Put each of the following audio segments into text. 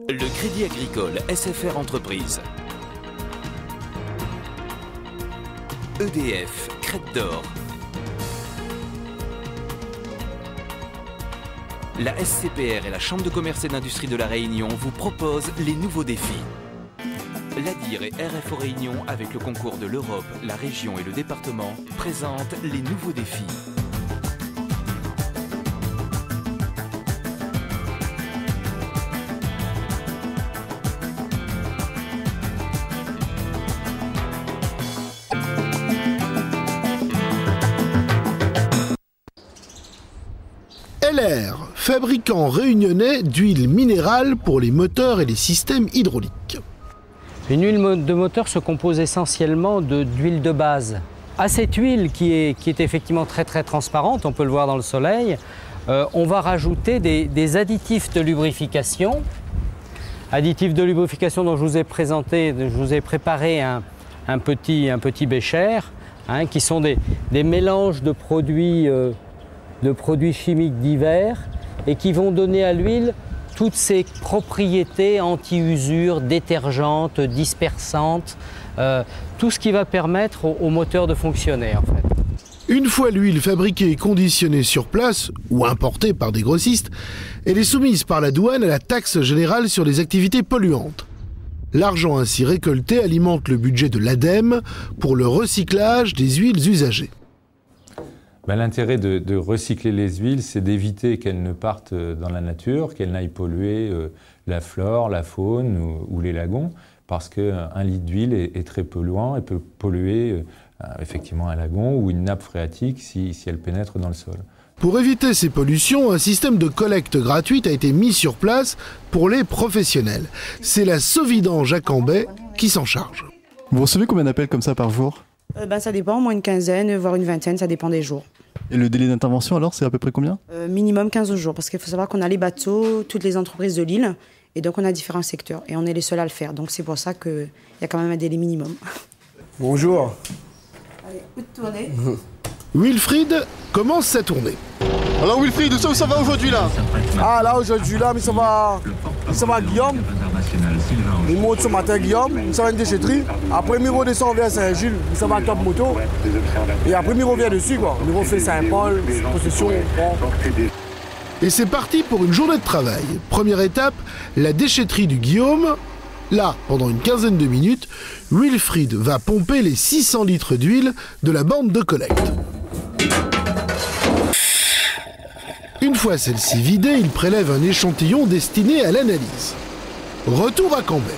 Le Crédit Agricole SFR Entreprise. EDF, Crête d'Or. La SCPR et la Chambre de commerce et d'industrie de La Réunion vous proposent les nouveaux défis. L'ADIR et RFO Réunion, avec le concours de l'Europe, la région et le département, présentent les nouveaux défis. LR, fabricant réunionnais d'huile minérale pour les moteurs et les systèmes hydrauliques. Une huile de moteur se compose essentiellement d'huile de base. À cette huile qui est effectivement très transparente, on peut le voir dans le soleil, on va rajouter des additifs de lubrification. Additifs de lubrification dont je vous ai préparé un petit bécher, hein, qui sont des mélanges de produits chimiques divers et qui vont donner à l'huile toutes ses propriétés anti-usure, détergentes, dispersantes, tout ce qui va permettre au moteur de fonctionner en fait. Une fois l'huile fabriquée et conditionnée sur place ou importée par des grossistes, elle est soumise par la douane à la taxe générale sur les activités polluantes. L'argent ainsi récolté alimente le budget de l'ADEME pour le recyclage des huiles usagées. L'intérêt de recycler les huiles, c'est d'éviter qu'elles ne partent dans la nature, qu'elles n'aillent polluer la flore, la faune ou les lagons, parce qu'un litre d'huile est très polluant et peut polluer effectivement un lagon ou une nappe phréatique si elle pénètre dans le sol. Pour éviter ces pollutions, un système de collecte gratuite a été mis sur place pour les professionnels. C'est la Sauvidange à Cambay qui s'en charge. Vous recevez combien d'appels comme ça par jour ? Ça dépend, au moins une quinzaine, voire une vingtaine, ça dépend des jours. Et le délai d'intervention alors, c'est à peu près combien ? Minimum 15 jours, parce qu'il faut savoir qu'on a les bateaux, toutes les entreprises de l'île, et donc on a différents secteurs, et on est les seuls à le faire. Donc c'est pour ça qu'il y a quand même un délai minimum. Bonjour. Allez, coup de tournée. Wilfried commence sa tournée. Alors Wilfried, où ça va aujourd'hui là ? Ah là aujourd'hui là, mais ça va Guillaume. Il monte ce matin Guillaume, ça va une déchetterie. Après il redescend vers Saint-Gilles, ça va à Top Moto. Et après il revient dessus quoi. Il refait Saint-Paul, possession. Et c'est parti pour une journée de travail. Première étape, la déchetterie du Guillaume. Là, pendant une quinzaine de minutes, Wilfried va pomper les 600 litres d'huile de la bande de collecte. Une fois celle-ci vidée, il prélève un échantillon destiné à l'analyse. Retour à Cambay.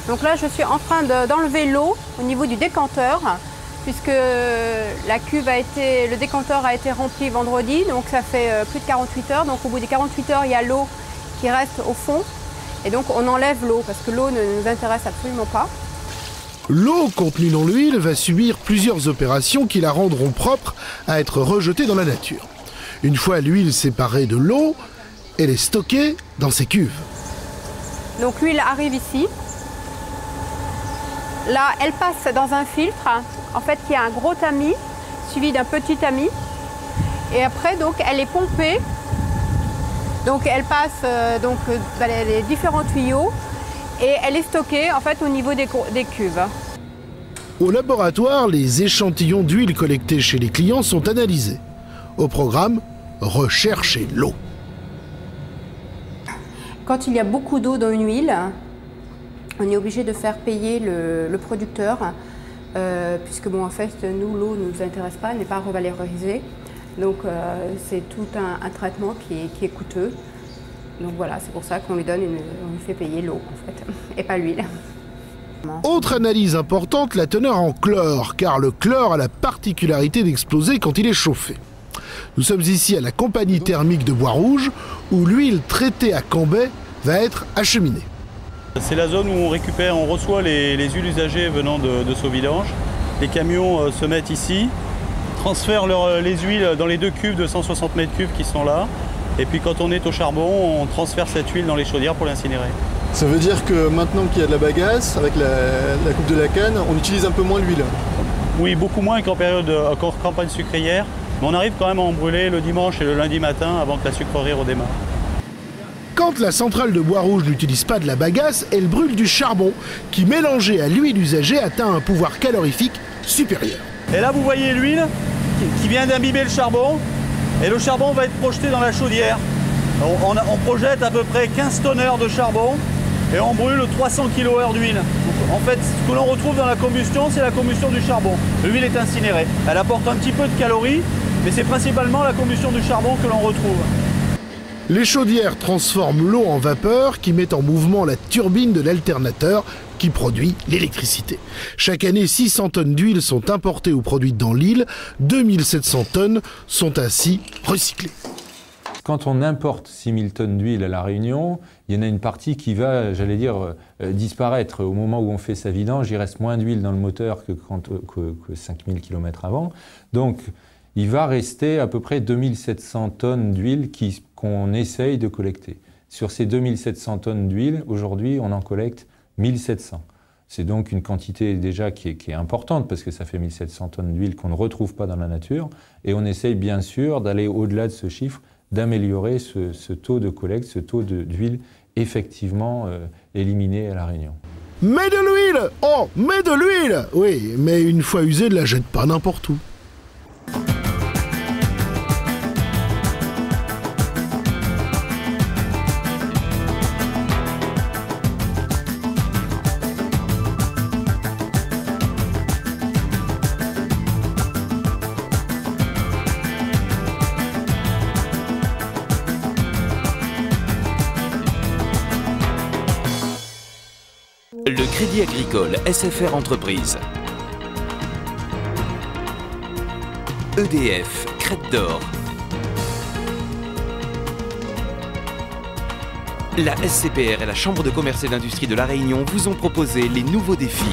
Donc là, je suis en train d'enlever l'eau au niveau du décanteur, puisque le décanteur a été rempli vendredi, donc ça fait plus de 48 heures. Donc au bout des 48 heures, il y a l'eau qui reste au fond. Et donc on enlève l'eau, parce que l'eau ne nous intéresse absolument pas. L'eau contenue dans l'huile va subir plusieurs opérations qui la rendront propre à être rejetée dans la nature. Une fois l'huile séparée de l'eau, elle est stockée dans ces cuves. Donc l'huile arrive ici. Là, elle passe dans un filtre, en fait, qui a un gros tamis, suivi d'un petit tamis. Et après, donc, elle est pompée. Donc elle passe dans les différents tuyaux et elle est stockée en fait au niveau des cuves. Au laboratoire, les échantillons d'huile collectés chez les clients sont analysés. Au programme, rechercher l'eau. Quand il y a beaucoup d'eau dans une huile, on est obligé de faire payer le producteur, puisque bon, en fait, nous, l'eau ne nous intéresse pas, elle n'est pas revalorisée. Donc c'est tout un traitement qui est coûteux. Donc voilà, c'est pour ça qu'on lui fait payer l'eau en fait, et pas l'huile. Autre analyse importante, la teneur en chlore, car le chlore a la particularité d'exploser quand il est chauffé. Nous sommes ici à la compagnie thermique de Bois-Rouge, où l'huile traitée à Cambay va être acheminée. C'est la zone où on reçoit les huiles usagées venant de Sauvidange. Les camions se mettent ici, transfèrent les huiles dans les 2 cuves de 160 mètres cubes qui sont là. Et puis quand on est au charbon, on transfère cette huile dans les chaudières pour l'incinérer. Ça veut dire que maintenant qu'il y a de la bagasse, avec la coupe de la canne, on utilise un peu moins l'huile? Oui, beaucoup moins qu'en campagne sucrière. Mais on arrive quand même à en brûler le dimanche et le lundi matin avant que la sucrerie redémarre. Quand la centrale de Bois-Rouge n'utilise pas de la bagasse, elle brûle du charbon qui, mélangé à l'huile usagée, atteint un pouvoir calorifique supérieur. Et là, vous voyez l'huile qui vient d'imbiber le charbon. Et le charbon va être projeté dans la chaudière. On projette à peu près 15 tonneurs de charbon et on brûle 300 kWh d'huile. En fait, ce que l'on retrouve dans la combustion, c'est la combustion du charbon. L'huile est incinérée. Elle apporte un petit peu de calories, mais c'est principalement la combustion du charbon que l'on retrouve. Les chaudières transforment l'eau en vapeur qui met en mouvement la turbine de l'alternateur qui produit l'électricité. Chaque année, 600 tonnes d'huile sont importées ou produites dans l'île. 2700 tonnes sont ainsi recyclées. Quand on importe 6000 tonnes d'huile à La Réunion, il y en a une partie qui va, j'allais dire, disparaître. Au moment où on fait sa vidange, il reste moins d'huile dans le moteur que 5000 km avant. Donc, il va rester à peu près 2700 tonnes d'huile qu'on essaye de collecter. Sur ces 2700 tonnes d'huile, aujourd'hui, on en collecte 1700. C'est donc une quantité déjà qui est importante parce que ça fait 1700 tonnes d'huile qu'on ne retrouve pas dans la nature. Et on essaye bien sûr d'aller au-delà de ce chiffre, d'améliorer ce taux de collecte, ce taux d'huile effectivement éliminé à La Réunion. Mais de l'huile! Oh, mais de l'huile! Oui, mais une fois usée, ne la jette pas n'importe où. Le Crédit Agricole SFR Entreprises. EDF, Crête d'Or. La SCPR et la Chambre de commerce et d'industrie de La Réunion vous ont proposé les nouveaux défis.